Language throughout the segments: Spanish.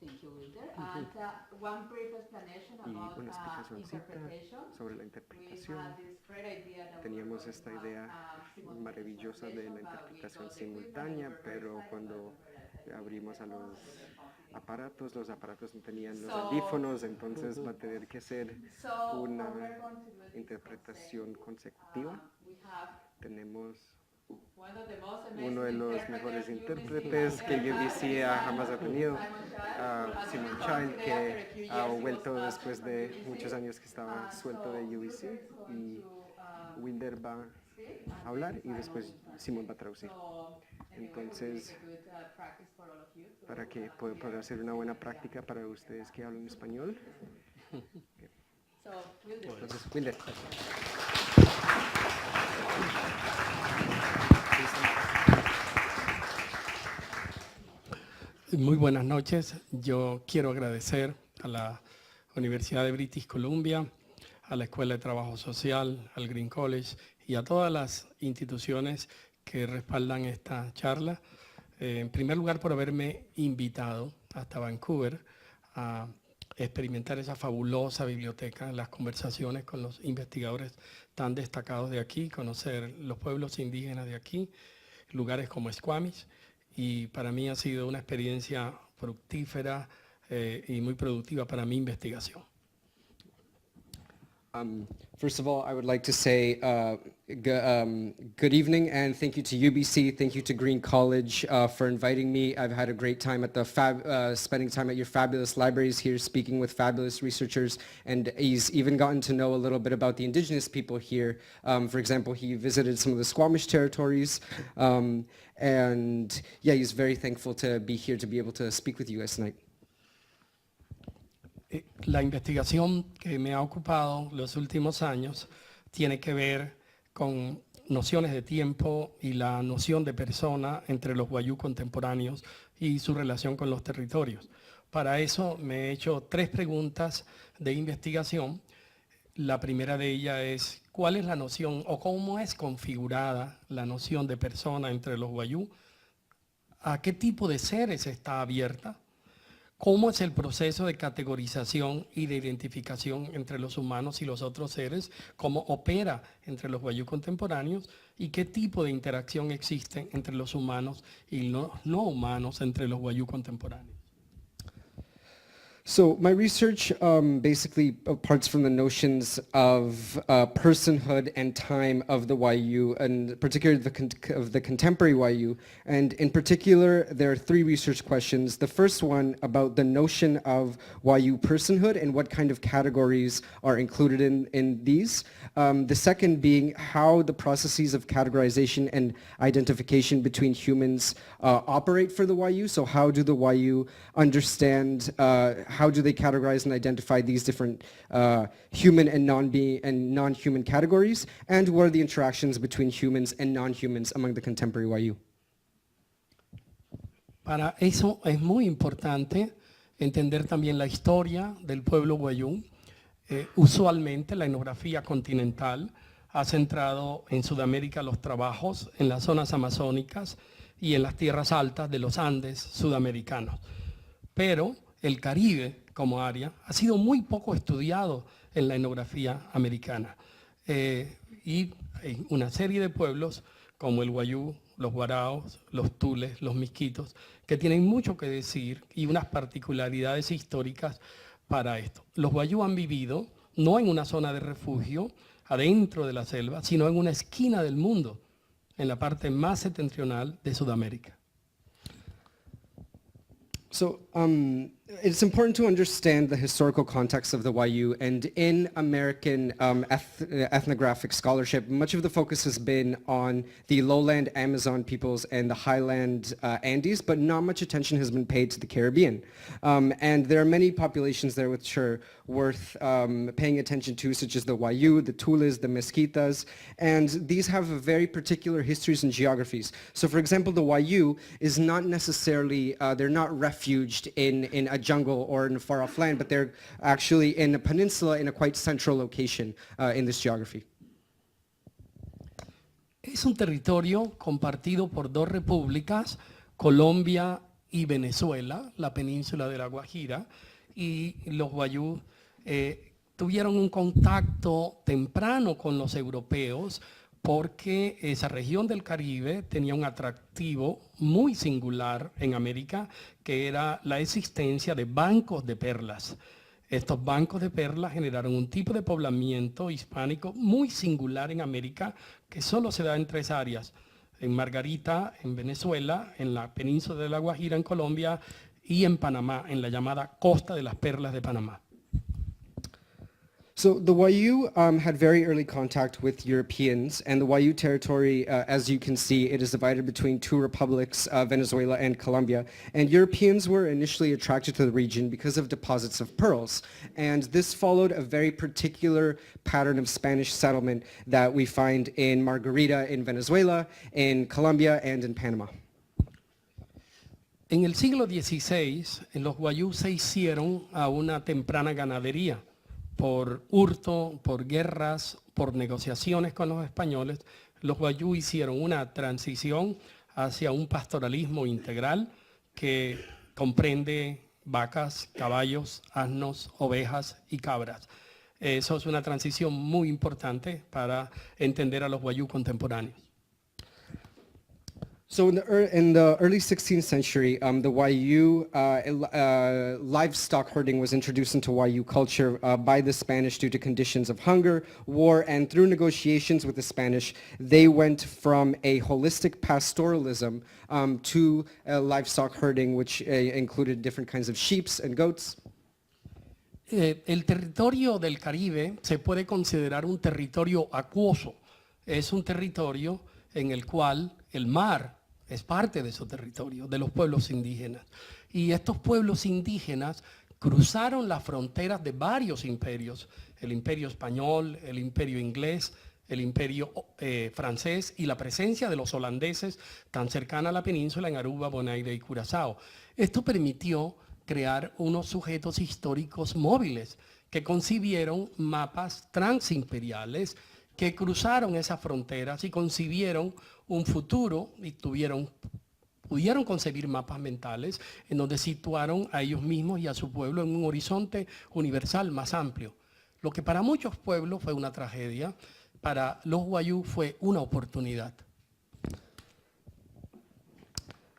Thank you, Weildler. And one brief explanation Y about una explicacióncita interpretation. sobre la We interpretación. had this great idea that Teníamos esta idea maravillosa de la interpretación simultánea, pero cuando abrimos a los aparatos no tenían los audífonos, entonces va a tener que ser una interpretación consecutiva. Tenemos uno de los mejores intérpretes que UBC jamás ha tenido, Simon Child, que ha vuelto después de muchos años que estaba suelto de UBC, y Weildler va a hablar y después Simon va a traducir. Entonces, para que pueda ser una buena práctica para ustedes que hablan español. Entonces, Weildler. Muy buenas noches. Yo quiero agradecer a la Universidad de British Columbia, a la Escuela de Trabajo Social, al Green College y a todas las instituciones que respaldan esta charla. En primer lugar, por haberme invitado hasta Vancouver a experimentar esa fabulosa biblioteca, las conversaciones con los investigadores tan destacados de aquí, conocer los pueblos indígenas de aquí, lugares como Squamish. Y para mí ha sido una experiencia fructífera y muy productiva para mi investigación. First of all, I would like to say good evening and thank you to UBC, thank you to Green College for inviting me. I've had a great time at the spending time at your fabulous libraries here, speaking with fabulous researchers, and he's even gotten to know a little bit about the indigenous people here. For example, he visited some of the Squamish territories, and yeah, he's very thankful to be here to be able to speak with you guys tonight. La investigación que me ha ocupado los últimos años tiene que ver con nociones de tiempo y la noción de persona entre los Wayuu contemporáneos y su relación con los territorios. Para eso me he hecho 3 preguntas de investigación. La primera de ellas es ¿cuál es la noción o cómo es configurada la noción de persona entre los Wayuu? ¿A qué tipo de seres está abierta? ¿Cómo es el proceso de categorización y de identificación entre los humanos y los otros seres? ¿Cómo opera entre los Wayuu contemporáneos? ¿Y qué tipo de interacción existe entre los humanos y los no humanos entre los Wayuu contemporáneos? So my research basically parts from the notions of personhood and time of the Wayuu, and particularly of the contemporary Wayuu. And in particular, there are 3 research questions. The first one about the notion of Wayuu personhood and what kind of categories are included in these. The second being how the processes of categorization and identification between humans operate for the Wayuu. So how do the Wayuu understand how do they categorize and identify these different human and non-human categories, and what are the interactions between humans and non-humans among the contemporary Wayuu? Para eso es muy importante entender también la historia del pueblo Wayuu. Usualmente la etnografía continental ha centrado en Sudamérica los trabajos en las zonas amazónicas y en las tierras altas de los Andes sudamericanos. Pero el Caribe como área ha sido muy poco estudiado en la etnografía americana. Y hay una serie de pueblos como el Wayuu, los Guaraos, los Tules, los Misquitos, que tienen mucho que decir y unas particularidades históricas para esto. Los Wayuu han vivido no en una zona de refugio adentro de la selva, sino en una esquina del mundo, en la parte más septentrional de Sudamérica. So it's important to understand the historical context of the Wayuu, and in American ethnographic scholarship, much of the focus has been on the lowland Amazon peoples and the highland Andes, but not much attention has been paid to the Caribbean. And there are many populations there which are worth paying attention to, such as the Wayuu, the Tules, the Mesquitas, and these have very particular histories and geographies. So for example, the Wayuu is not necessarily, they're not refuged in a jungle or in a far-off land, but they're actually in a peninsula in a quite central location in this geography. Es un territorio compartido por 2 repúblicas, Colombia y Venezuela, la península de la Guajira, y los Wayuu tuvieron un contacto temprano con los europeos porque esa región del Caribe tenía un atractivo muy singular en América, que era la existencia de bancos de perlas. Estos bancos de perlas generaron un tipo de poblamiento hispánico muy singular en América, que solo se da en 3 áreas: en Margarita, en Venezuela, en la península de la Guajira, en Colombia, y en Panamá, en la llamada Costa de las Perlas de Panamá. So the Wayuu had very early contact with Europeans, and the Wayuu territory, as you can see, it is divided between 2 republics, Venezuela and Colombia. And Europeans were initially attracted to the region because of deposits of pearls. And this followed a very particular pattern of Spanish settlement that we find in Margarita in Venezuela, in Colombia, and in Panama. En el siglo XVI, los Wayuu se hicieron a una temprana ganadería. Por hurto, por guerras, por negociaciones con los españoles, los Wayuu hicieron una transición hacia un pastoralismo integral que comprende vacas, caballos, asnos, ovejas y cabras. Eso es una transición muy importante para entender a los Wayuu contemporáneos. So in the early 16th century, the Wayuu livestock herding was introduced into Wayuu culture by the Spanish due to conditions of hunger, war, and through negotiations with the Spanish, they went from a holistic pastoralism to livestock herding, which included different kinds of sheep and goats. El territorio del Caribe se puede considerar un territorio acuoso. Es un territorio en el cual el mar es parte de su territorio, de los pueblos indígenas. Y estos pueblos indígenas cruzaron las fronteras de varios imperios: el imperio español, el imperio inglés, el imperio francés, y la presencia de los holandeses tan cercana a la península en Aruba, Bonaire y Curazao. Esto permitió crear unos sujetos históricos móviles que concibieron mapas transimperiales que cruzaron esas fronteras y concibieron un futuro y pudieron concebir mapas mentales en donde situaron a ellos mismos y a su pueblo en un horizonte universal más amplio. Lo que para muchos pueblos fue una tragedia, para los Wayuu fue una oportunidad.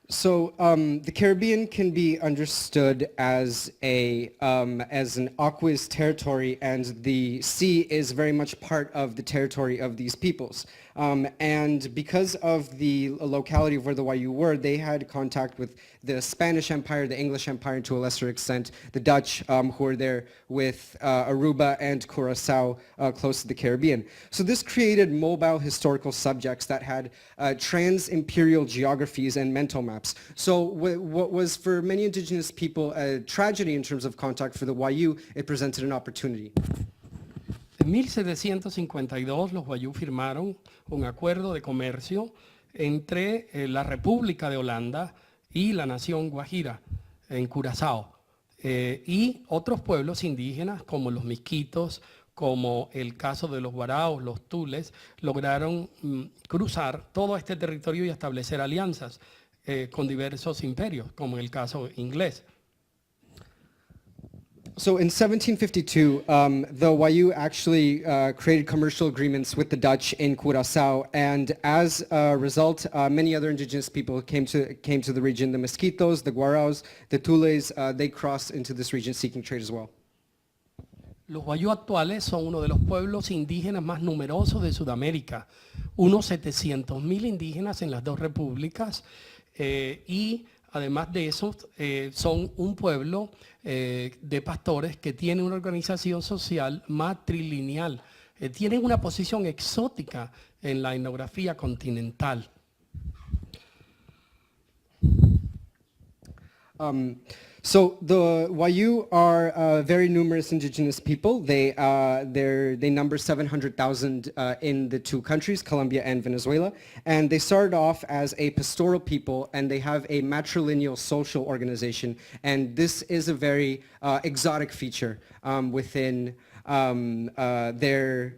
So the Caribbean can be understood as an aqueous territory, and the sea is very much part of the territory of these peoples. And because of the locality of where the Wayuu were, they had contact with the Spanish Empire, the English Empire, and to a lesser extent, the Dutch, who were there with Aruba and Curacao close to the Caribbean. So this created mobile historical subjects that had trans-imperial geographies and mental maps. So what was for many indigenous people a tragedy in terms of contact, for the Wayuu, it presented an opportunity. En 1752 los Wayuu firmaron un acuerdo de comercio entre la República de Holanda y la nación Guajira en Curazao, y otros pueblos indígenas como los misquitos, como el caso de los guaraos, los tules, lograron cruzar todo este territorio y establecer alianzas con diversos imperios, como en el caso inglés. So in 1752, the Wayuu actually created commercial agreements with the Dutch in Curaçao, and as a result, many other indigenous people came to the region. The Mosquitos, the Guaraos, the Tules, they crossed into this region seeking trade as well. Los Wayuu actuales son uno de los pueblos indígenas más numerosos de Sudamérica, unos 700,000 indígenas en las 2 repúblicas, y además de eso, son un pueblo de pastores que tiene una organización social matrilineal. Tienen una posición exótica en la etnografía continental. So the Wayuu are very numerous indigenous people. They number 700,000 in the 2 countries, Colombia and Venezuela. And they started off as a pastoral people, and they have a matrilineal social organization. And this is a very exotic feature within their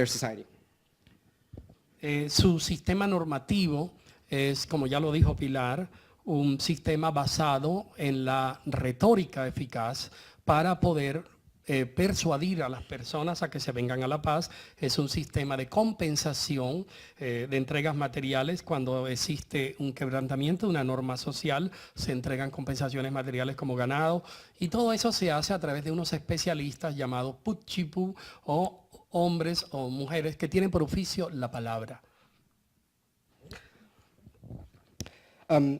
society. Su sistema normativo es, como ya lo dijo Pilar, un sistema basado en la retórica eficaz para poder persuadir a las personas a que se vengan a la paz. Es un sistema de compensación de entregas materiales. Cuando existe un quebrantamiento de una norma social, se entregan compensaciones materiales como ganado, y todo eso se hace a través de unos especialistas llamados putchipu, o hombres o mujeres que tienen por oficio la palabra.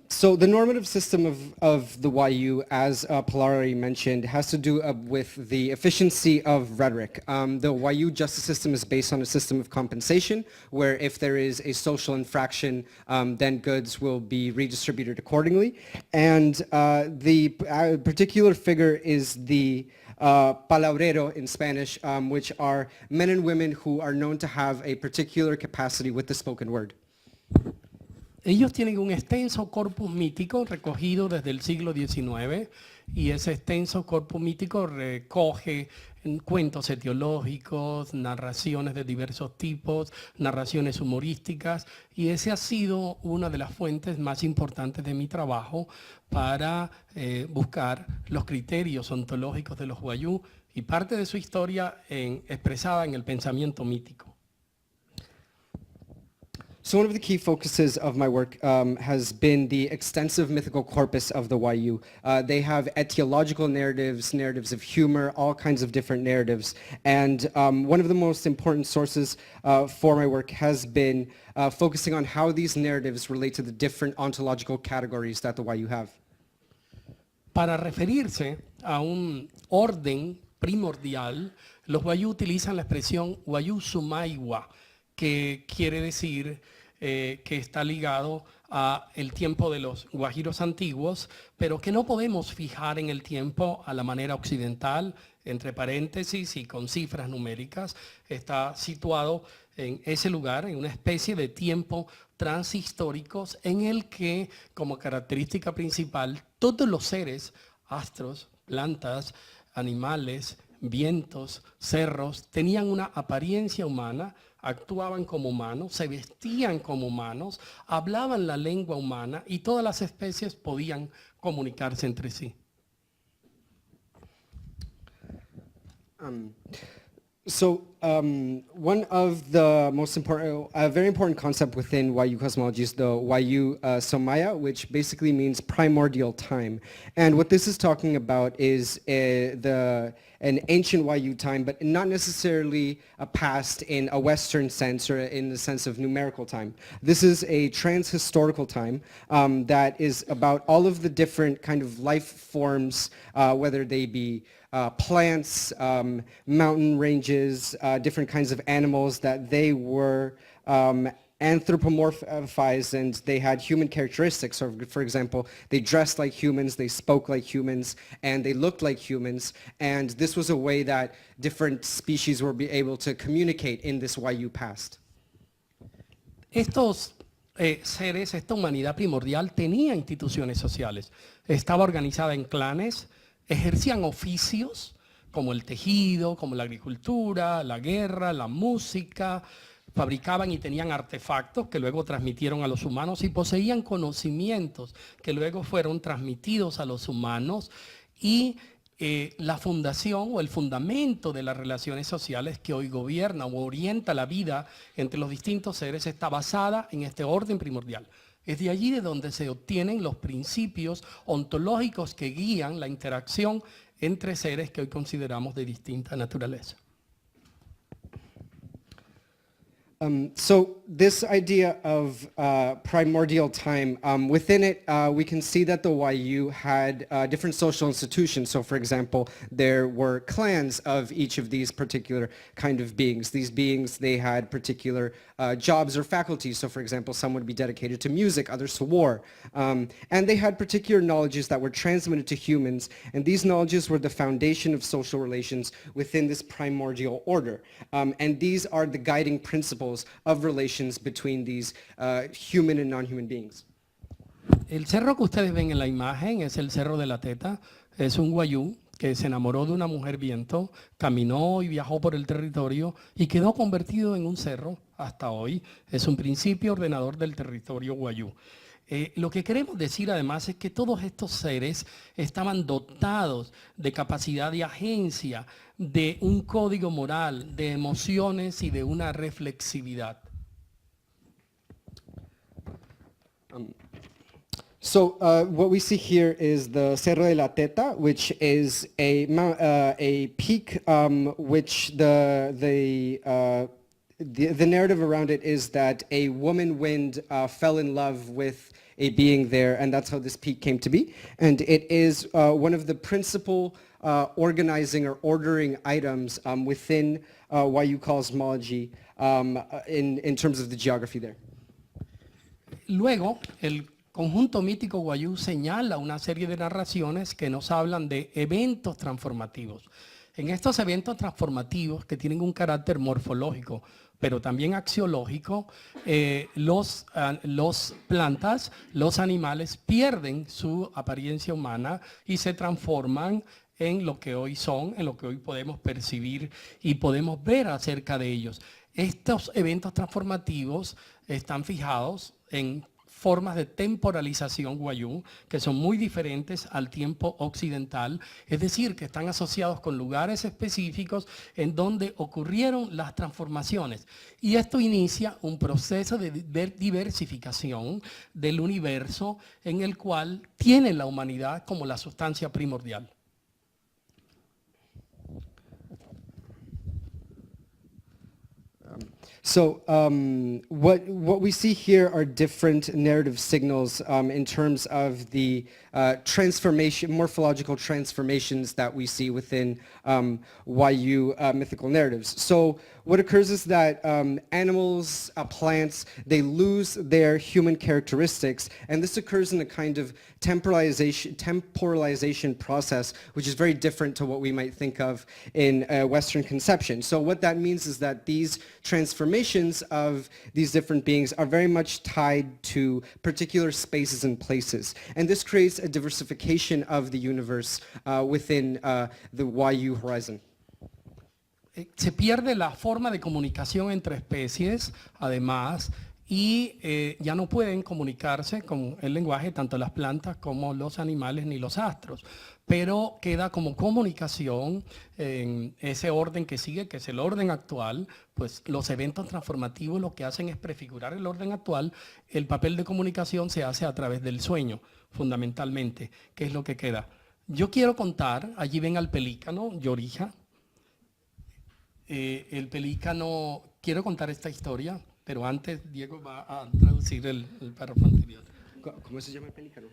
So the normative system of the Wayuu, as Pilar already mentioned, has to do with the efficiency of rhetoric. The Wayuu justice system is based on a system of compensation, where if there is a social infraction, then goods will be redistributed accordingly. And the particular figure is the palabrero in Spanish, which are men and women who are known to have a particular capacity with the spoken word. Ellos tienen un extenso corpus mítico recogido desde el siglo XIX, y ese extenso corpus mítico recoge cuentos etiológicos, narraciones de diversos tipos, narraciones humorísticas, y ese ha sido una de las fuentes más importantes de mi trabajo para buscar los criterios ontológicos de los Wayuu y parte de su historia expresada en el pensamiento mítico. So one of the key focuses of my work has been the extensive mythical corpus of the Wayuu. They have etiological narratives, narratives of humor, all kinds of different narratives. And one of the most important sources for my work has been focusing on how these narratives relate to the different ontological categories that the Wayuu have. Para referirse a un orden primordial, los Wayuu utilizan la expresión Wayuu Sumaiwa, que quiere decir que está ligado a el tiempo de los guajiros antiguos, pero que no podemos fijar en el tiempo a la manera occidental, entre paréntesis y con cifras numéricas. Está situado en ese lugar, en una especie de tiempo transhistóricos en el que, como característica principal, todos los seres, astros, plantas, animales, vientos, cerros, tenían una apariencia humana, actuaban como humanos, se vestían como humanos, hablaban la lengua humana, y todas las especies podían comunicarse entre sí. One of the most important, very important concept within Wayuu cosmology is the Wayuu Somaya, which basically means primordial time. And what this is talking about is an ancient Wayuu time, but not necessarily a past in a Western sense or in the sense of numerical time. This is a transhistorical time that is about all of the different kind of life forms, whether they be plants, mountain ranges, different kinds of animals, that they were anthropomorphized and they had human characteristics. So, for example, they dressed like humans, they spoke like humans, and they looked like humans. And this was a way that different species were able to communicate in this Wayuu past. Estos seres, esta humanidad primordial tenía instituciones sociales. Estaba organizada en clanes, ejercían oficios como el tejido, como la agricultura, la guerra, la música, fabricaban y tenían artefactos que luego transmitieron a los humanos, y poseían conocimientos que luego fueron transmitidos a los humanos, y la fundación o el fundamento de las relaciones sociales que hoy gobierna o orienta la vida entre los distintos seres está basada en este orden primordial. Es de allí de donde se obtienen los principios ontológicos que guían la interacción entre seres que hoy consideramos de distinta naturaleza. So this idea of primordial time, within it we can see that the Wayuu had different social institutions. So for example, there were clans of each of these particular kind of beings. These beings, they had particular jobs or faculties. So for example, some would be dedicated to music, others to war. And they had particular knowledges that were transmitted to humans, and these knowledges were the foundation of social relations within this primordial order. And these are the guiding principles of relations between these human and non-human beings. El cerro que ustedes ven en la imagen es el Cerro de la Teta. Es un Wayuu que se enamoró de una mujer viento, caminó y viajó por el territorio y quedó convertido en un cerro hasta hoy. Es un principio ordenador del territorio Wayuu. Lo que queremos decir además es que todos estos seres estaban dotados de capacidad de agencia, de un código moral, de emociones y de una reflexividad. So what we see here is the Cerro de la Teta, which is a peak which the narrative around it is that a woman wind fell in love with a being there, and that's how this peak came to be. And it is one of the principal organizing or ordering items within Wayuu cosmology in terms of the geography there. Luego, el conjunto mítico Wayuu señala una serie de narraciones que nos hablan de eventos transformativos. En estos eventos transformativos que tienen un carácter morfológico, pero también axiológico, los plantas, los animales pierden su apariencia humana y se transforman en lo que hoy son, en lo que hoy podemos percibir y podemos ver acerca de ellos. Estos eventos transformativos están fijados en formas de temporalización Wayuu que son muy diferentes al tiempo occidental, es decir, que están asociados con lugares específicos en donde ocurrieron las transformaciones. Y esto inicia un proceso de diversificación del universo en el cual tiene la humanidad como la sustancia primordial. So what we see here are different narrative signals in terms of the morphological transformations that we see within Wayuu mythical narratives. So what occurs is that animals, plants, they lose their human characteristics, and this occurs in a kind of temporalization process, which is very different to what we might think of in Western conception. So what that means is that these transformations of these different beings are very much tied to particular spaces and places. And this creates a diversification of the universe within the Wayuu horizon. Se pierde la forma de comunicación entre especies, además, y ya no pueden comunicarse con el lenguaje tanto las plantas como los animales ni los astros, pero queda como comunicación en ese orden que sigue, que es el orden actual. Pues los eventos transformativos lo que hacen es prefigurar el orden actual. El papel de comunicación se hace a través del sueño, fundamentalmente, que es lo que queda. Yo quiero contar, allí ven al pelícano, Yorija. El pelícano, quiero contar esta historia, pero antes Diego va a traducir el párrafo anterior. ¿Cómo se llama el pelícano?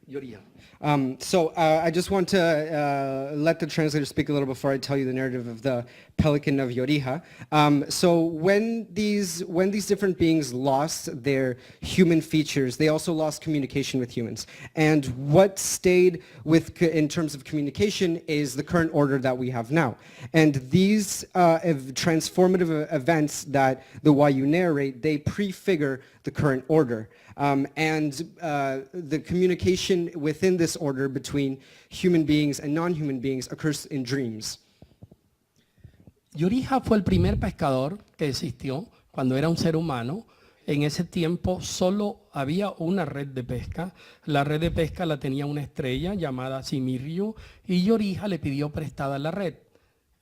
Yorija. So I just want to let the translator speak a little before I tell you the narrative of the pelican of Yorija. So when these different beings lost their human features, they also lost communication with humans. And what stayed in terms of communication is the current order that we have now. And these transformative events that the Wayuu narrate, they prefigure the current order. And the communication within this order between human beings and non-human beings occurs in dreams. Yorija fue el primer pescador que existió cuando era un ser humano. En ese tiempo solo había una red de pesca. La red de pesca la tenía una estrella llamada Simiryu y Yorija le pidió prestada la red.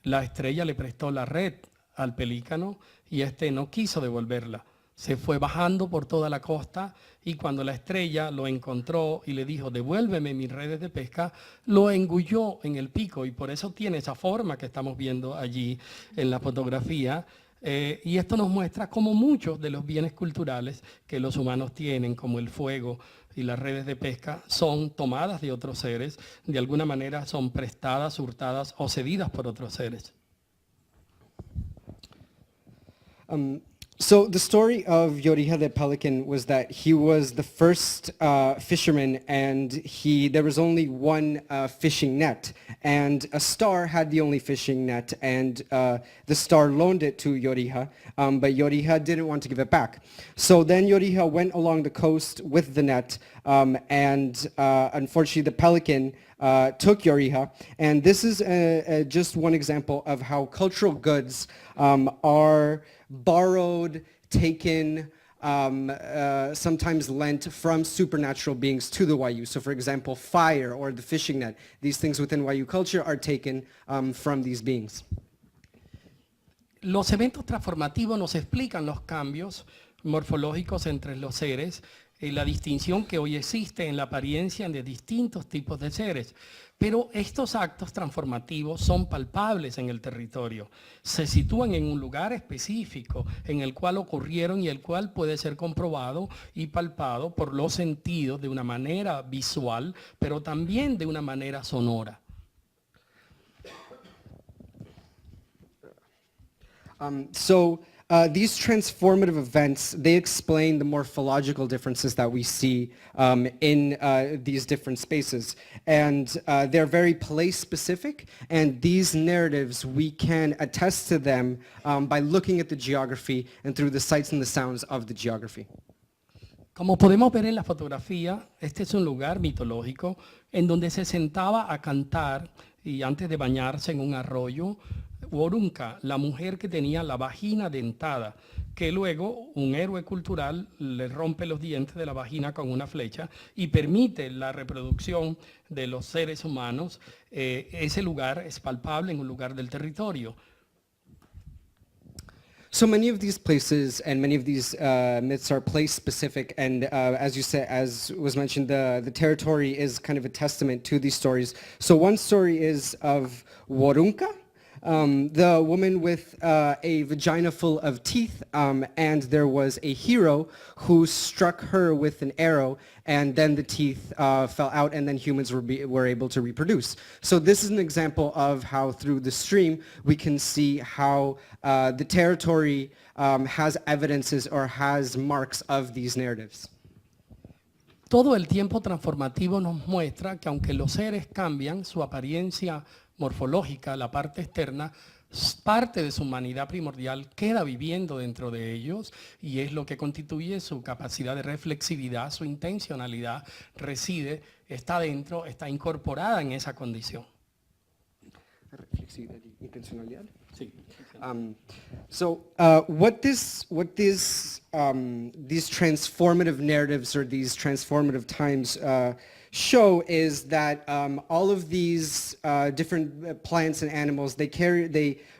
La estrella le prestó la red al pelícano y este no quiso devolverla. Se fue bajando por toda la costa y cuando la estrella lo encontró y le dijo, devuélveme mis redes de pesca, lo engulló en el pico y por eso tiene esa forma que estamos viendo allí en la fotografía. Y esto nos muestra cómo muchos de los bienes culturales que los humanos tienen, como el fuego y las redes de pesca, son tomadas de otros seres, de alguna manera son prestadas, hurtadas o cedidas por otros seres. So the story of Yorija the pelican was that he was the first fisherman, and there was only one fishing net, and a star had the only fishing net, and the star loaned it to Yorija, but Yorija didn't want to give it back. So then Yorija went along the coast with the net, and unfortunately the pelican took Yorija, and this is just one example of how cultural goods are borrowed, taken, sometimes lent from supernatural beings to the Wayuu. So for example, fire or the fishing net, these things within Wayuu culture are taken from these beings. Los eventos transformativos nos explican los cambios morfológicos entre los seres, la distinción que hoy existe en la apariencia de distintos tipos de seres. Pero estos actos transformativos son palpables en el territorio, se sitúan en un lugar específico en el cual ocurrieron y el cual puede ser comprobado y palpado por los sentidos de una manera visual, pero también de una manera sonora. These transformative events, they explain the morphological differences that we see in these different spaces. And they're very place-specific, and these narratives, we can attest to them by looking at the geography and through the sights and the sounds of the geography. Como podemos ver en la fotografía, este es un lugar mitológico en donde se sentaba a cantar y antes de bañarse en un arroyo, Worunca, la mujer que tenía la vagina dentada, que luego un héroe cultural le rompe los dientes de la vagina con una flecha y permite la reproducción de los seres humanos. Ese lugar es palpable en un lugar del territorio. So many of these places and many of these myths are place-specific, and as you said, as was mentioned, the territory is kind of a testament to these stories. So one story is of Worunca, the woman with a vagina full of teeth, and there was a hero who struck her with an arrow, and then the teeth fell out, and then humans were able to reproduce. So this is an example of how through the stream we can see how the territory has evidences or has marks of these narratives. Todo el tiempo transformativo nos muestra que aunque los seres cambian, su apariencia morfológica, la parte externa, parte de su humanidad primordial queda viviendo dentro de ellos y es lo que constituye su capacidad de reflexividad, su intencionalidad reside, está dentro, está incorporada en esa condición. Reflexividad y intencionalidad. Sí. What these transformative narratives or these transformative times show is that all of these different plants and animals, they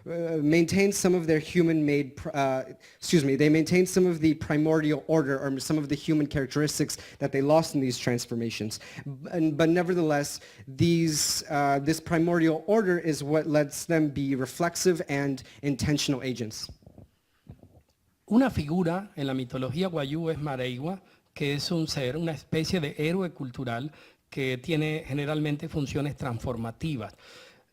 maintain some of their human-made, they maintain some of the primordial order or some of the human characteristics that they lost in these transformations. But nevertheless, this primordial order is what lets them be reflexive and intentional agents. Una figura en la mitología Wayuu es Mareiwa, que es un ser, una especie de héroe cultural que tiene generalmente funciones transformativas,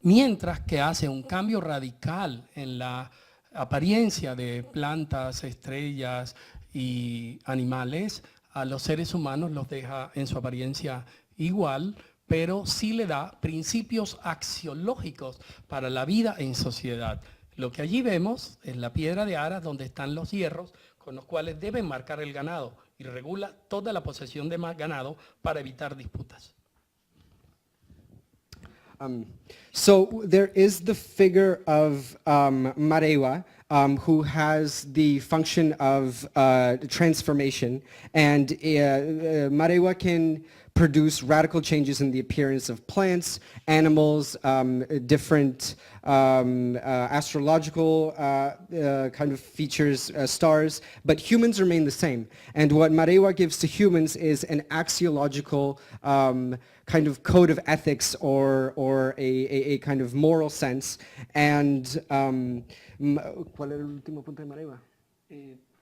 mientras que hace un cambio radical en la apariencia de plantas, estrellas y animales. A los seres humanos los deja en su apariencia igual, pero sí le da principios axiológicos para la vida en sociedad. Lo que allí vemos es la piedra de aras donde están los hierros con los cuales deben marcar el ganado y regula toda la posesión de ganado para evitar disputas. So there is the figure of Mareiwa, who has the function of transformation, and Mareiwa can produce radical changes in the appearance of plants, animals, different astrological kind of features, stars, but humans remain the same. And what Mareiwa gives to humans is an axiological kind of code of ethics or a kind of moral sense. And ¿cuál era el último punto de Mareiwa?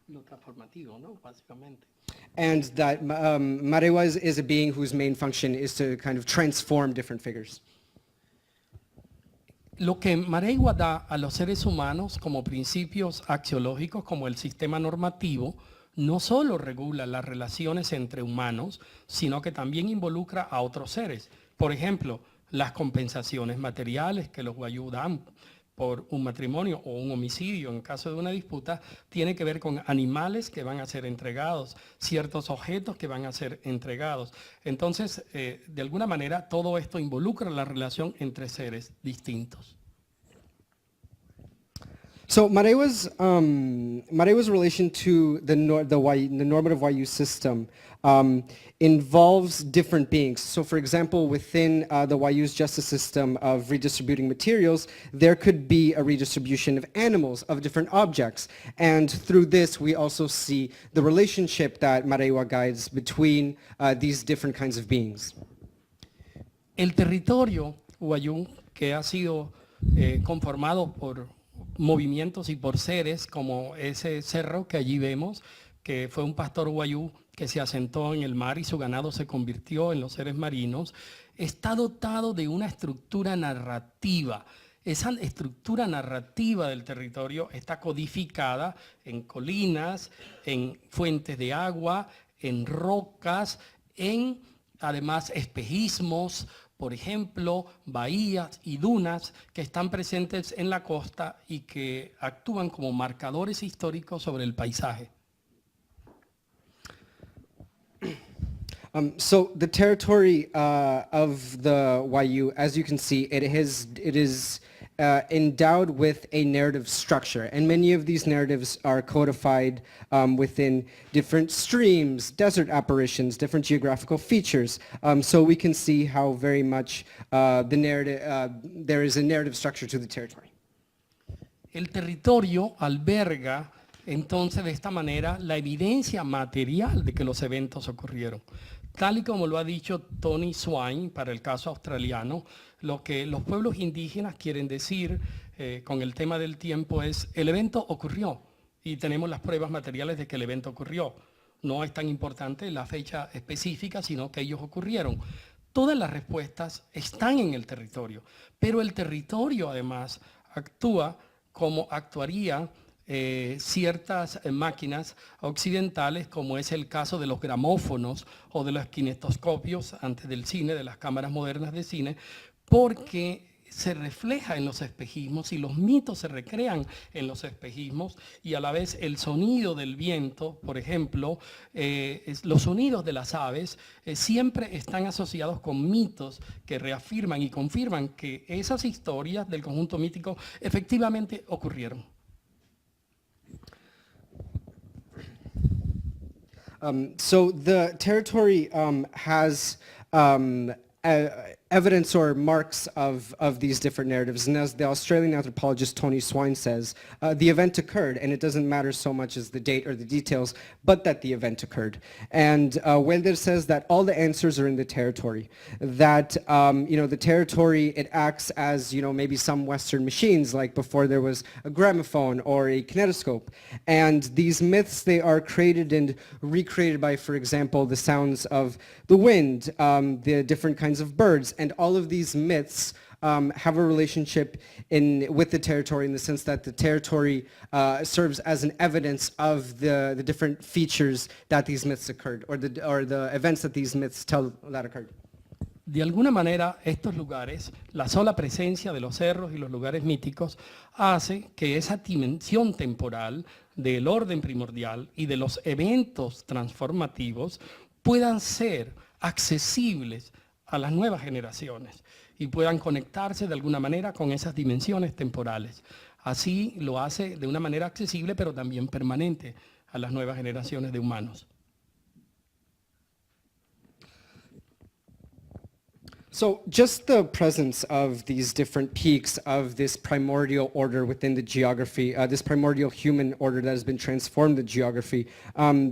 Lo transformativo, ¿no? Básicamente. And that Mareiwa is a being whose main function is to kind of transform different figures. Lo que Mareiwa da a los seres humanos como principios axiológicos, como el sistema normativo, no solo regula las relaciones entre humanos, sino que también involucra a otros seres. Por ejemplo, las compensaciones materiales que los Wayuu dan por un matrimonio o un homicidio en caso de una disputa, tiene que ver con animales que van a ser entregados, ciertos objetos que van a ser entregados. Entonces, de alguna manera, todo esto involucra la relación entre seres distintos. So Marewa's relation to the normative Wayuu system involves different beings. So for example, within the Wayuu's justice system of redistributing materials, there could be a redistribution of animals, of different objects. And through this, we also see the relationship that Marewa guides between these different kinds of beings. El territorio Wayuu, que ha sido conformado por movimientos y por seres como ese cerro que allí vemos, que fue un pastor Wayuu que se asentó en el mar y su ganado se convirtió en los seres marinos, está dotado de una estructura narrativa. Esa estructura narrativa del territorio está codificada en colinas, en fuentes de agua, en rocas, en además espejismos, por ejemplo, bahías y dunas que están presentes en la costa y que actúan como marcadores históricos sobre el paisaje. So the territory of the Wayuu, as you can see, it is endowed with a narrative structure, and many of these narratives are codified within different streams, desert apparitions, different geographical features. So we can see how very much there is a narrative structure to the territory. El territorio alberga entonces de esta manera la evidencia material de que los eventos ocurrieron. Tal y como lo ha dicho Tony Swain para el caso australiano, lo que los pueblos indígenas quieren decir con el tema del tiempo es el evento ocurrió y tenemos las pruebas materiales de que el evento ocurrió. No es tan importante la fecha específica, sino que ellos ocurrieron. Todas las respuestas están en el territorio, pero el territorio además actúa como actuaría ciertas máquinas occidentales, como es el caso de los gramófonos o de los kinetoscopios antes del cine, de las cámaras modernas de cine, porque se refleja en los espejismos y los mitos se recrean en los espejismos y a la vez el sonido del viento, por ejemplo, los sonidos de las aves siempre están asociados con mitos que reafirman y confirman que esas historias del conjunto mítico efectivamente ocurrieron. So the territory has evidence or marks of these different narratives. And as the Australian anthropologist Tony Swain says, the event occurred, and it doesn't matter so much as the date or the details, but that the event occurred. And Weildler says that all the answers are in the territory. That the territory, it acts as maybe some Western machines, like before there was a gramophone or a kinetoscope. And these myths, they are created and recreated by, for example, the sounds of the wind, the different kinds of birds, and all of these myths have a relationship with the territory in the sense that the territory serves as an evidence of the different features that these myths occurred, or the events that these myths tell that occurred. De alguna manera, estos lugares, la sola presencia de los cerros y los lugares míticos, hace que esa dimensión temporal del orden primordial y de los eventos transformativos puedan ser accesibles a las nuevas generaciones y puedan conectarse de alguna manera con esas dimensiones temporales. Así lo hace de una manera accesible, pero también permanente a las nuevas generaciones de humanos. So just the presence of these different peaks of this primordial order within the geography, this primordial human order that has been transformed the geography,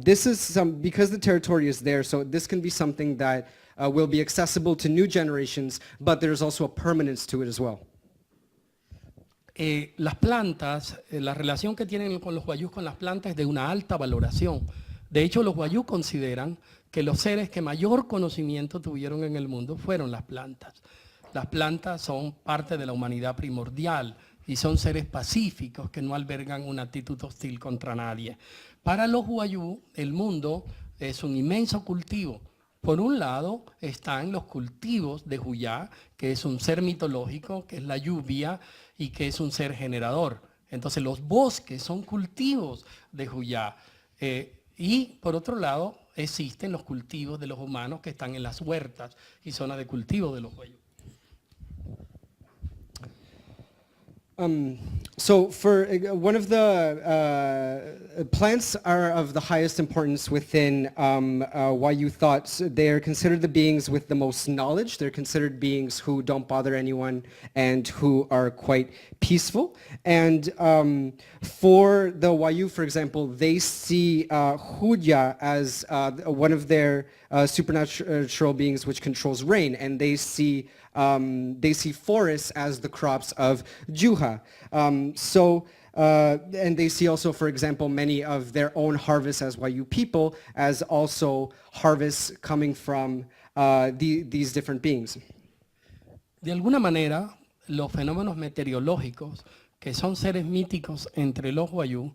this is because the territory is there, so this can be something that will be accessible to new generations, but there's also a permanence to it as well. Las plantas, la relación que tienen con los Wayúus con las plantas es de una alta valoración. De hecho, los Wayúu consideran que los seres que mayor conocimiento tuvieron en el mundo fueron las plantas. Las plantas son parte de la humanidad primordial y son seres pacíficos que no albergan una actitud hostil contra nadie. Para los Wayúu, el mundo es un inmenso cultivo. Por un lado están los cultivos de Huyá, que es un ser mitológico, que es la lluvia y que es un ser generador. Entonces los bosques son cultivos de Huyá. Y por otro lado existen los cultivos de los humanos que están en las huertas y zonas de cultivo de los Wayúu. So for one of the plants are of the highest importance within Wayuu thoughts. They are considered the beings with the most knowledge. They're considered beings who don't bother anyone and who are quite peaceful. And for the Wayuu, for example, they see Huya as one of their supernatural beings which controls rain, and they see forests as the crops of Juha. And they see also, for example, many of their own harvests as Wayuu people as also harvests coming from these different beings. De alguna manera, los fenómenos meteorológicos, que son seres míticos entre los Wayuu,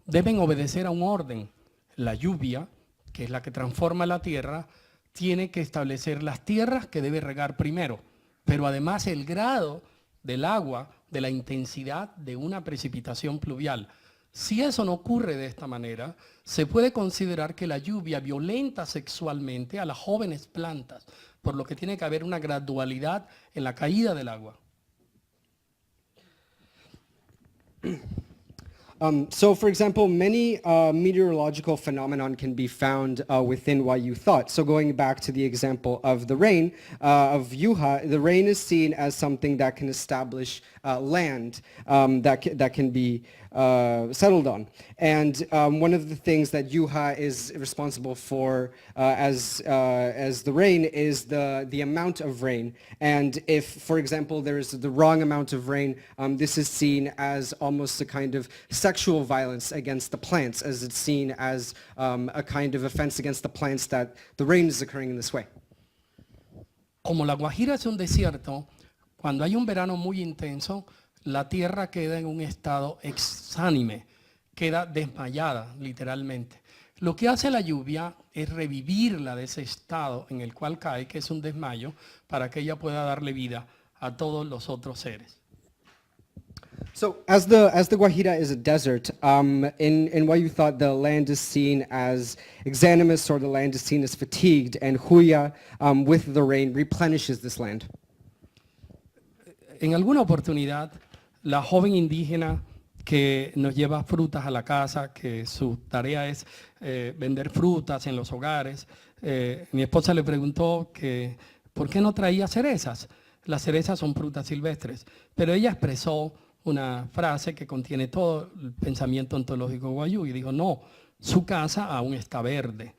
deben obedecer a un orden. La lluvia, que es la que transforma la tierra, tiene que establecer las tierras que debe regar primero, pero además el grado del agua, de la intensidad de una precipitación pluvial. Si eso no ocurre de esta manera, se puede considerar que la lluvia violenta sexualmente a las jóvenes plantas, por lo que tiene que haber una gradualidad en la caída del agua. So, for example, many meteorological phenomenon can be found within Wayuu thought. So going back to the example of the rain, of Yuha, the rain is seen as something that can establish land that can be settled on. And one of the things that Yuha is responsible for as the rain is the amount of rain. And if, for example, there is the wrong amount of rain, this is seen as almost a kind of sexual violence against the plants, as it's seen as a kind of offense against the plants that the rain is occurring in this way. Como la Guajira es un desierto, cuando hay un verano muy intenso, la tierra queda en un estado exánime, queda desmayada literalmente. Lo que hace la lluvia es revivirla de ese estado en el cual cae, que es un desmayo, para que ella pueda darle vida a todos los otros seres. So as the Guajira is a desert, in Wayuu thought the land is seen as exanimous, or the land is seen as fatigued, and Huya, with the rain, replenishes this land. En alguna oportunidad, la joven indígena que nos lleva frutas a la casa, que su tarea es vender frutas en los hogares, mi esposa le preguntó que ¿por qué no traía cerezas? Las cerezas son frutas silvestres, pero ella expresó una frase que contiene todo el pensamiento ontológico Wayuu y dijo, no, su casa aún está verde.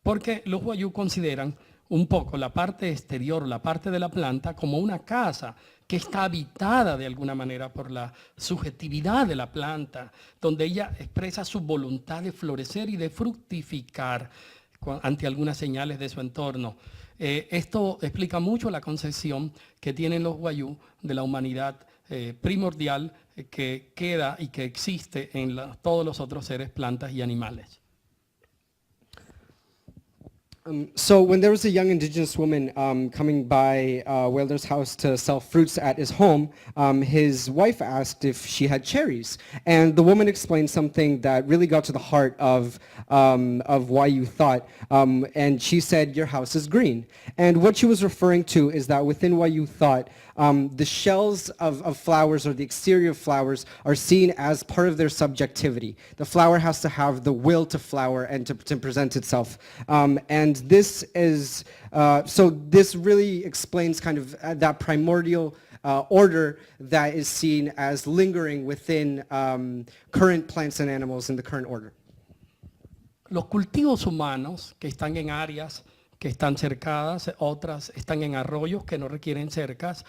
Porque los Wayuu consideran un poco la parte exterior, la parte de la planta, como una casa que está habitada de alguna manera por la subjetividad de la planta, donde ella expresa su voluntad de florecer y de fructificar ante algunas señales de su entorno. Esto explica mucho la concepción que tienen los Wayuu de la humanidad primordial que queda y que existe en todos los otros seres, plantas y animales. So when there was a young indigenous woman coming by Weildler's house to sell fruits at his home, his wife asked if she had cherries. And the woman explained something that really got to the heart of Wayuu thought. And she said, your house is green. And what she was referring to is that within Wayuu thought, the shells of flowers, or the exterior of flowers, are seen as part of their subjectivity. The flower has to have the will to flower and to present itself. And this is, so this really explains kind of that primordial order that is seen as lingering within current plants and animals in the current order. Los cultivos humanos que están en áreas que están cercadas, otras están en arroyos que no requieren cercas,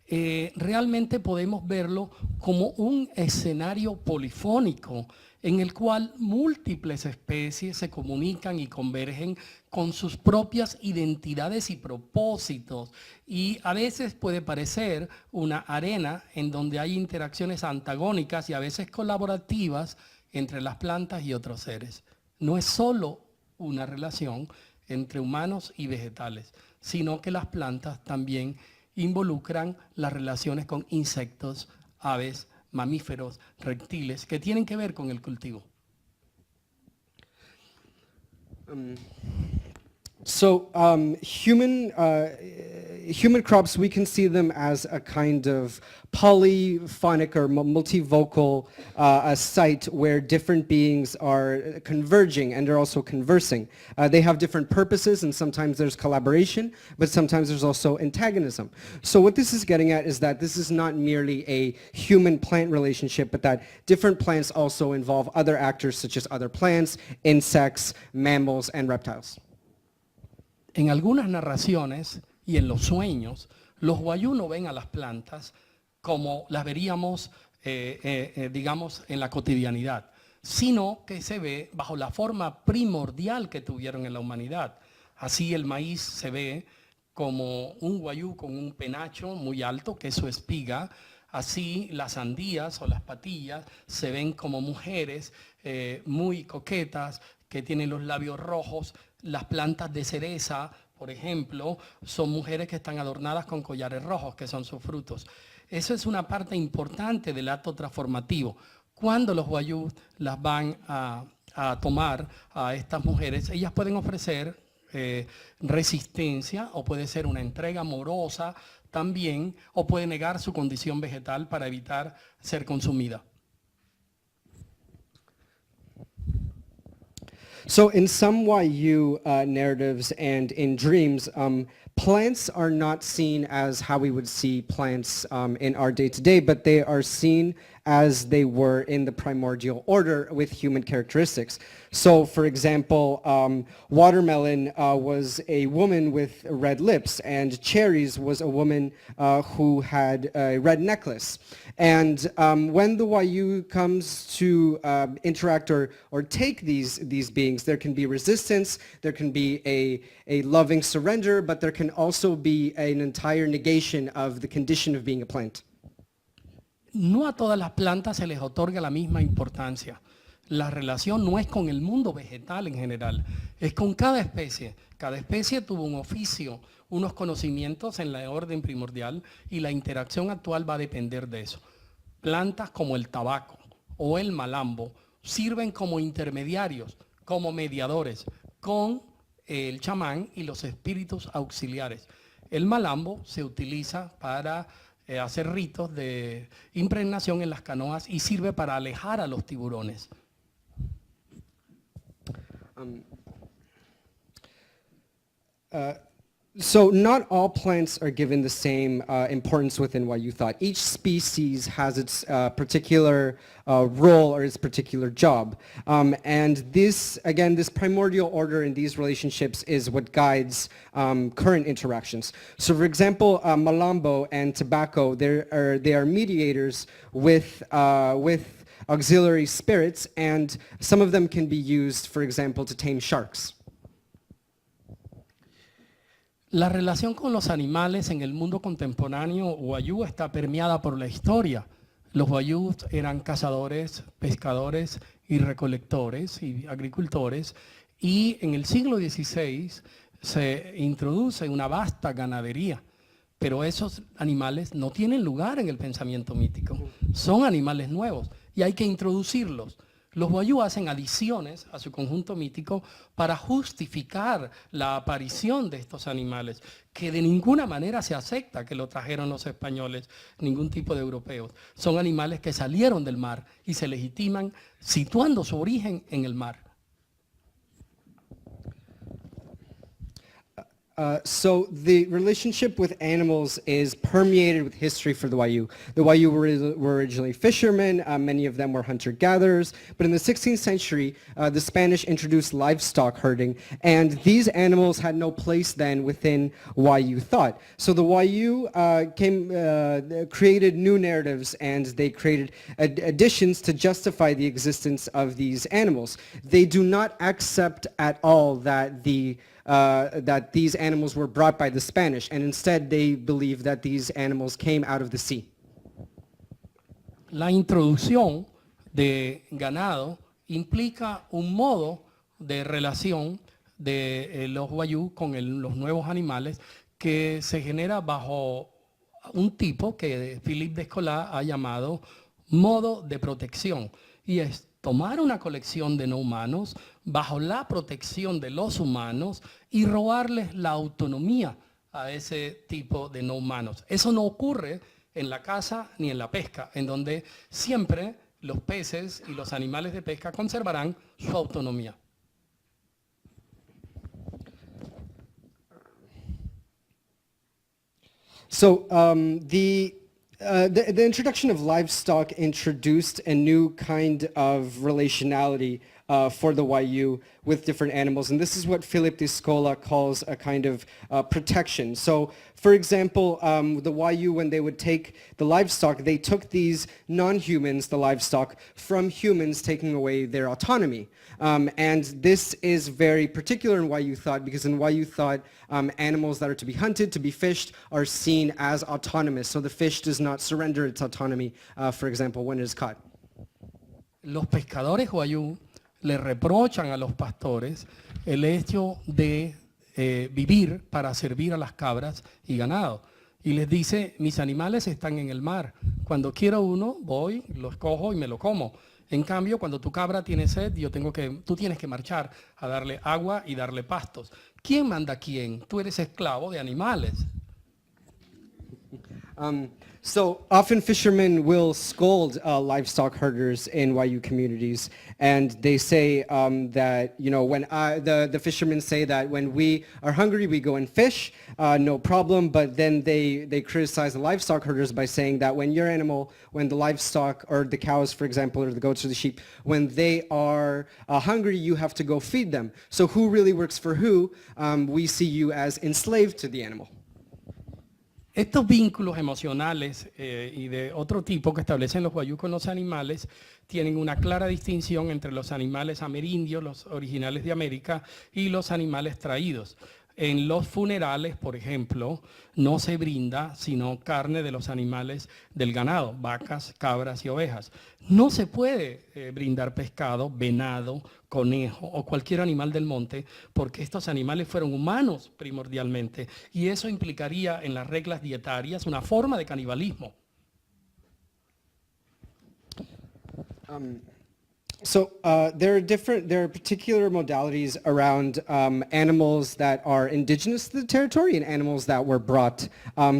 realmente podemos verlo como un escenario polifónico en el cual múltiples especies se comunican y convergen con sus propias identidades y propósitos. Y a veces puede parecer una arena en donde hay interacciones antagónicas y a veces colaborativas entre las plantas y otros seres. No es solo una relación entre humanos y vegetales, sino que las plantas también involucran las relaciones con insectos, aves, mamíferos, reptiles, que tienen que ver con el cultivo. human crops, we can see them as a kind of polyphonic or multivocal site where different beings are converging and they're also conversing. They have different purposes, and sometimes there's collaboration, but sometimes there's also antagonism. So what this is getting at is that this is not merely a human-plant relationship, but that different plants also involve other actors such as other plants, insects, mammals, and reptiles. En algunas narraciones y en los sueños, los Wayuu no ven a las plantas como las veríamos, digamos, en la cotidianidad, sino que se ve bajo la forma primordial que tuvieron en la humanidad. Así el maíz se ve como un Wayuu con un penacho muy alto, que es su espiga. Así las sandías o las patillas se ven como mujeres muy coquetas, que tienen los labios rojos. Las plantas de cereza, por ejemplo, son mujeres que están adornadas con collares rojos, que son sus frutos. Eso es una parte importante del acto transformativo. Cuando los Wayuu las van a tomar a estas mujeres, ellas pueden ofrecer resistencia, o puede ser una entrega amorosa también, o puede negar su condición vegetal para evitar ser consumida. So in some Wayuu narratives and in dreams, plants are not seen as how we would see plants in our day-to-day, but they are seen as they were in the primordial order with human characteristics. So for example, watermelon was a woman with red lips, and cherries was a woman who had a red necklace. And when the Wayuu comes to interact or take these beings, there can be resistance, there can be a loving surrender, but there can also be an entire negation of the condition of being a plant. No a todas las plantas se les otorga la misma importancia. La relación no es con el mundo vegetal en general, es con cada especie. Cada especie tuvo un oficio, unos conocimientos en la orden primordial, y la interacción actual va a depender de eso. Plantas como el tabaco o el malambo sirven como intermediarios, como mediadores con el chamán y los espíritus auxiliares. El malambo se utiliza para hacer ritos de impregnación en las canoas y sirve para alejar a los tiburones. So not all plants are given the same importance within Wayuu thought. Each species has its particular role or its particular job. And this, again, this primordial order in these relationships is what guides current interactions. So for example, malambo and tobacco, they are mediators with auxiliary spirits, and some of them can be used, for example, to tame sharks. La relación con los animales en el mundo contemporáneo Wayuu está permeada por la historia. Los Wayuu eran cazadores, pescadores y recolectores y agricultores, y en el siglo XVI se introduce una vasta ganadería, pero esos animales no tienen lugar en el pensamiento mítico. Son animales nuevos y hay que introducirlos. Los Wayuu hacen adiciones a su conjunto mítico para justificar la aparición de estos animales, que de ninguna manera se acepta que lo trajeron los españoles, ningún tipo de europeos. Son animales que salieron del mar y se legitiman situando su origen en el mar. So the relationship with animals is permeated with history for the Wayuu. The Wayuu were originally fishermen, many of them were hunter-gatherers, but in the 16th century, the Spanish introduced livestock herding, and these animals had no place then within Wayuu thought. So the Wayuu created new narratives, and they created additions to justify the existence of these animals. They do not accept at all that that these animals were brought by the Spanish, and instead they believe that these animals came out of the sea. La introducción de ganado implica un modo de relación de los Wayuu con los nuevos animales que se genera bajo un tipo que Philippe Descola ha llamado modo de protección, y es tomar una colección de no humanos bajo la protección de los humanos y robarles la autonomía a ese tipo de no humanos. Eso no ocurre en la caza ni en la pesca, en donde siempre los peces y los animales de pesca conservarán su autonomía. So the introduction of livestock introduced a new kind of relationality for the Wayuu with different animals, and this is what Philip de Scola calls a kind of protection. So, for example, the Wayuu, when they would take the livestock, they took these non-humans, the livestock, from humans, taking away their autonomy. And this is very particular in Wayuu thought, because in Wayuu thought, animals that are to be hunted, to be fished, are seen as autonomous. So the fish does not surrender its autonomy, for example, when it is caught. Los pescadores Wayuu le reprochan a los pastores el hecho de vivir para servir a las cabras y ganado. Y les dice, mis animales están en el mar. Cuando quiero uno, voy, lo escojo y me lo como. En cambio, cuando tu cabra tiene sed, tú tienes que marchar a darle agua y darle pastos. ¿Quién manda a quién? Tú eres esclavo de animales. So often fishermen will scold livestock herders in Wayuu communities, and they say that, you know, when the fishermen say that when we are hungry we go and fish, no problem, but then they criticize the livestock herders by saying that when your animal, when the livestock or the cows, for example, or the goats or the sheep, when they are hungry, you have to go feed them. So who really works for who? We see you as enslaved to the animal. Estos vínculos emocionales y de otro tipo que establecen los Wayuu con los animales tienen una clara distinción entre los animales amerindios, los originales de América, y los animales traídos. En los funerales, por ejemplo, no se brinda sino carne de los animales del ganado, vacas, cabras y ovejas. No se puede brindar pescado, venado, conejo o cualquier animal del monte, porque estos animales fueron humanos primordialmente, y eso implicaría en las reglas dietarias una forma de canibalismo. So there are particular modalities around animals that are indigenous to the territory and animals that were brought.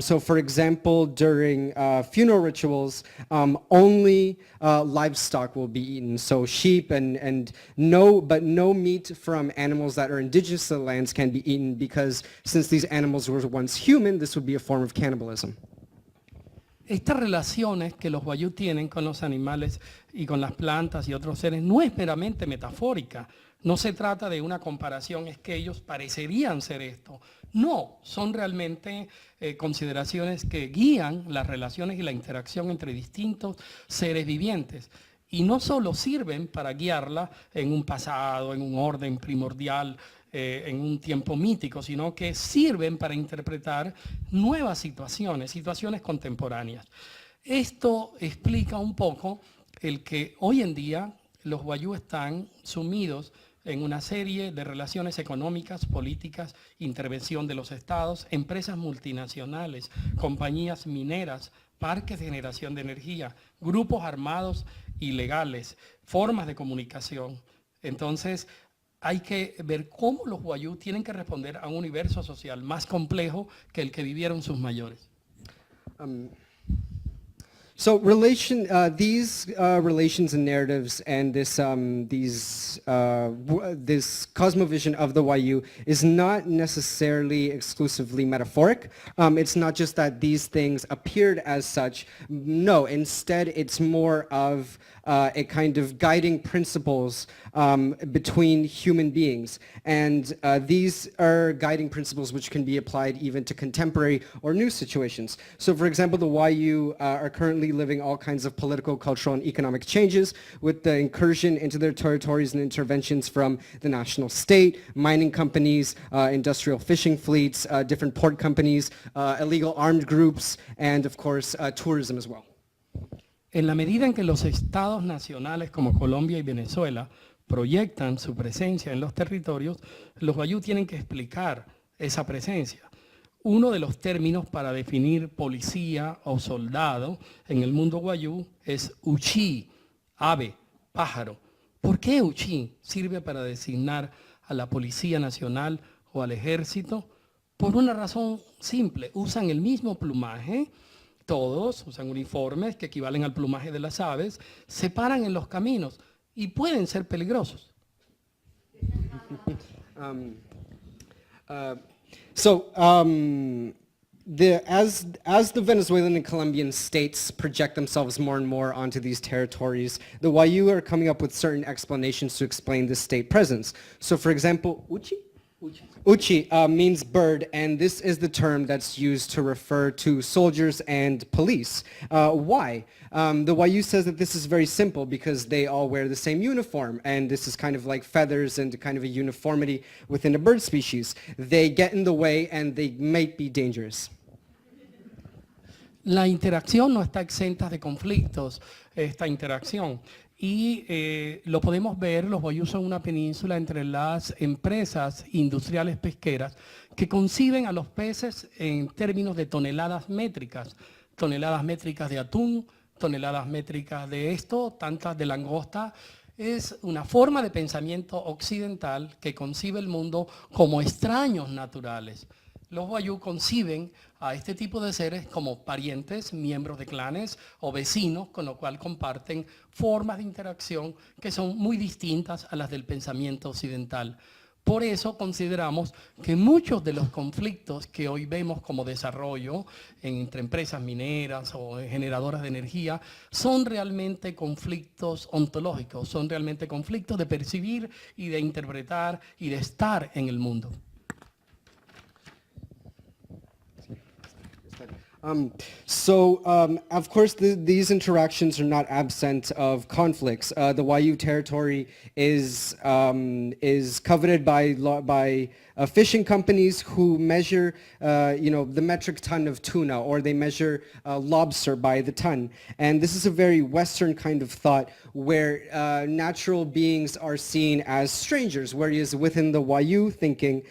So for example, during funeral rituals, only livestock will be eaten. So sheep and no meat from animals that are indigenous to the lands can be eaten, because since these animals were once human, this would be a form of cannibalism. Estas relaciones que los Wayuu tienen con los animales y con las plantas y otros seres no es meramente metafórica. No se trata de una comparación, es que ellos parecerían ser esto. No, son realmente consideraciones que guían las relaciones y la interacción entre distintos seres vivientes. Y no solo sirven para guiarla en un pasado, en un orden primordial, en un tiempo mítico, sino que sirven para interpretar nuevas situaciones contemporáneas. Esto explica un poco el que hoy en día los Wayuu están sumidos en una serie de relaciones económicas, políticas, intervención de los estados, empresas multinacionales, compañías mineras, parques de generación de energía, grupos armados ilegales, formas de comunicación. Entonces, hay que ver cómo los Wayuu tienen que responder a un universo social más complejo que el que vivieron sus mayores. So these relations and narratives and this cosmovision of the Wayuu is not necessarily exclusively metaphoric. It's not just that these things appeared as such. No, instead it's more of a kind of guiding principles between human beings. And these are guiding principles which can be applied even to contemporary or new situations. So for example, the Wayuu are currently living all kinds of political, cultural, and economic changes with the incursion into their territories and interventions from the national state, mining companies, industrial fishing fleets, different port companies, illegal armed groups, and of course, tourism as well. En la medida en que los estados nacionales como Colombia y Venezuela proyectan su presencia en los territorios, los Wayuu tienen que explicar esa presencia. Uno de los términos para definir policía o soldado en el mundo Wayuu es uchi, ave, pájaro. ¿Por qué uchi sirve para designar a la Policía Nacional o al Ejército? Por una razón simple, usan el mismo plumaje, todos usan uniformes que equivalen al plumaje de las aves, se paran en los caminos y pueden ser peligrosos. As the Venezuelan and Colombian states project themselves more and more onto these territories, the Wayuu are coming up with certain explanations to explain this state presence. So for example, Uchi means bird, and this is the term that's used to refer to soldiers and police. Why? The Wayuu says that this is very simple because they all wear the same uniform, and this is kind of like feathers and kind of a uniformity within a bird species. They get in the way and they might be dangerous. La interacción no está exenta de conflictos, esta interacción. Y lo podemos ver, los Wayuu son una península entre las empresas industriales pesqueras que conciben a los peces en términos de toneladas métricas de atún, toneladas métricas de esto, tantas de langosta. Es una forma de pensamiento occidental que concibe el mundo como extraños naturales. Los Wayuu conciben a este tipo de seres como parientes, miembros de clanes o vecinos, con lo cual comparten formas de interacción que son muy distintas a las del pensamiento occidental. Por eso consideramos que muchos de los conflictos que hoy vemos como desarrollo entre empresas mineras o generadoras de energía son realmente conflictos ontológicos, son realmente conflictos de percibir y de interpretar y de estar en el mundo. Of course, these interactions are not absent of conflicts. The Wayuu territory is coveted by fishing companies who measure, the metric ton of tuna, or they measure lobster by the ton. And this is a very Western kind of thought where natural beings are seen as strangers, whereas within the Wayuu thinking,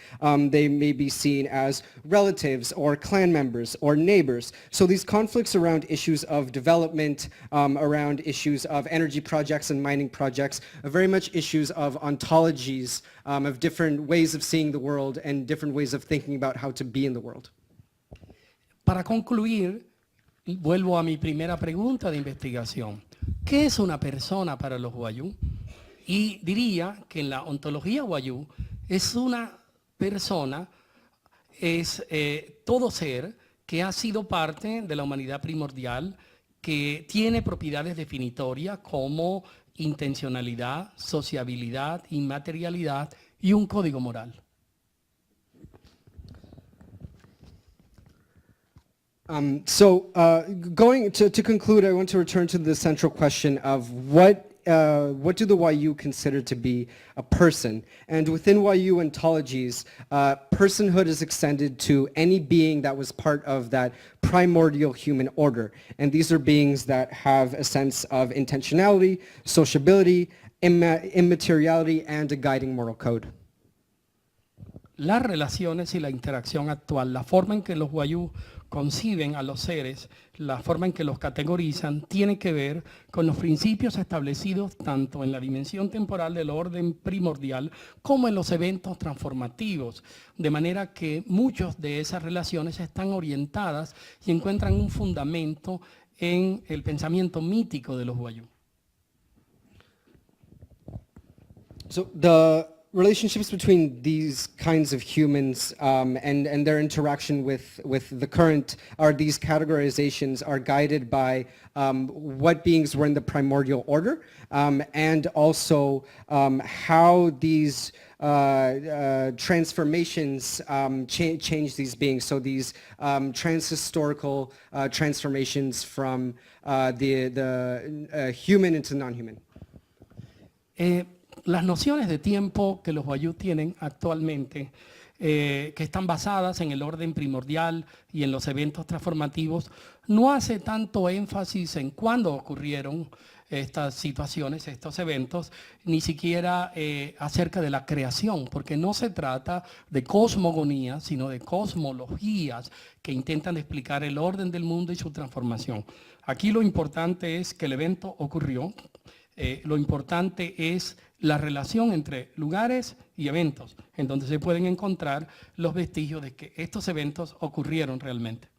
they may be seen as relatives or clan members or neighbors. So these conflicts around issues of development, around issues of energy projects and mining projects, are very much issues of ontologies, of different ways of seeing the world and different ways of thinking about how to be in the world. Para concluir, vuelvo a mi primera pregunta de investigación. ¿Qué es una persona para los Wayuu? Y diría que en la ontología Wayuu es una persona, es todo ser que ha sido parte de la humanidad primordial, que tiene propiedades definitorias como intencionalidad, sociabilidad, inmaterialidad y un código moral. Going to conclude, I want to return to the central question of what do the Wayuu consider to be a person? And within Wayuu ontologies, personhood is extended to any being that was part of that primordial human order. And these are beings that have a sense of intentionality, sociability, immateriality, and a guiding moral code. Las relaciones y la interacción actual, la forma en que los Wayuu conciben a los seres, la forma en que los categorizan, tiene que ver con los principios establecidos tanto en la dimensión temporal del orden primordial como en los eventos transformativos, de manera que muchas de esas relaciones están orientadas y encuentran un fundamento en el pensamiento mítico de los Wayuu. So the relationships between these kinds of humans and their interaction with the current, or these categorizations, are guided by what beings were in the primordial order, and also how these transformations change these beings. So these transhistorical transformations from the human into non-human. Las nociones de tiempo que los Wayuu tienen actualmente, que están basadas en el orden primordial y en los eventos transformativos, no hace tanto énfasis en cuándo ocurrieron estas situaciones, estos eventos, ni siquiera acerca de la creación, porque no se trata de cosmogonía, sino de cosmologías que intentan explicar el orden del mundo y su transformación. Aquí lo importante es que el evento ocurrió, Lo importante es la relación entre lugares y eventos, en donde se pueden encontrar los vestigios de que estos eventos ocurrieron realmente.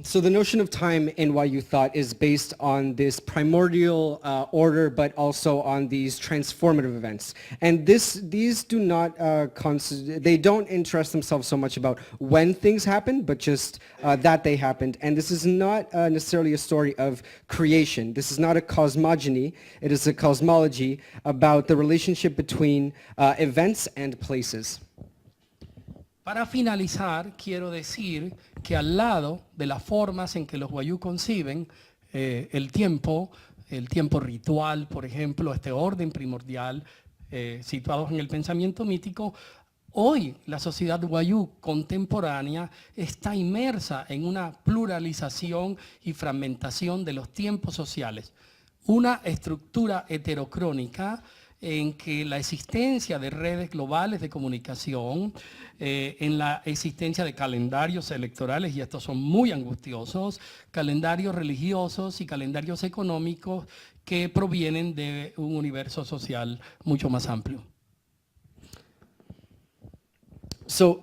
So the notion of time in Wayuu thought is based on this primordial order, but also on these transformative events. And these do not, they don't interest themselves so much about when things happen, but just that they happened. And this is not necessarily a story of creation. This is not a cosmogony. It is a cosmology about the relationship between events and places. Para finalizar, quiero decir que al lado de las formas en que los Wayuu conciben el tiempo ritual, por ejemplo, este orden primordial, situados en el pensamiento mítico, hoy la sociedad Wayuu contemporánea está inmersa en una pluralización y fragmentación de los tiempos sociales, una estructura heterocrónica en que la existencia de redes globales de comunicación, en la existencia de calendarios electorales, y estos son muy angustiosos, calendarios religiosos y calendarios económicos que provienen de un universo social mucho más amplio. So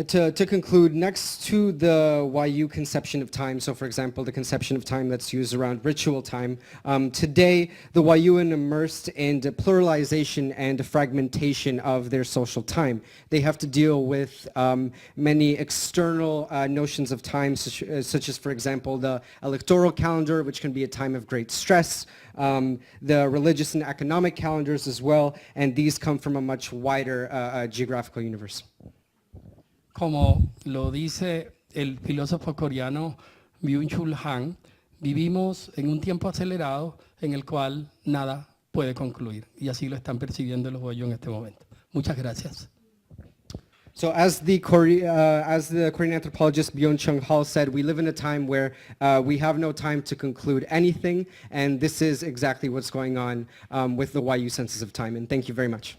to conclude, next to the Wayuu conception of time, so for example, the conception of time that's used around ritual time, today the Wayuan immersed in the pluralization and fragmentation of their social time. They have to deal with many external notions of time, such as, for example, the electoral calendar, which can be a time of great stress, the religious and economic calendars as well, and these come from a much wider geographical universe. Como lo dice el filósofo coreano Byung-Chul Han, vivimos en un tiempo acelerado en el cual nada puede concluir. Y así lo están percibiendo los Wayuu en este momento. Muchas gracias. So as the Korean anthropologist Byung-Chul Han said, we live in a time where we have no time to conclude anything, and this is exactly what's going on with the Wayuu senses of time. And thank you very much.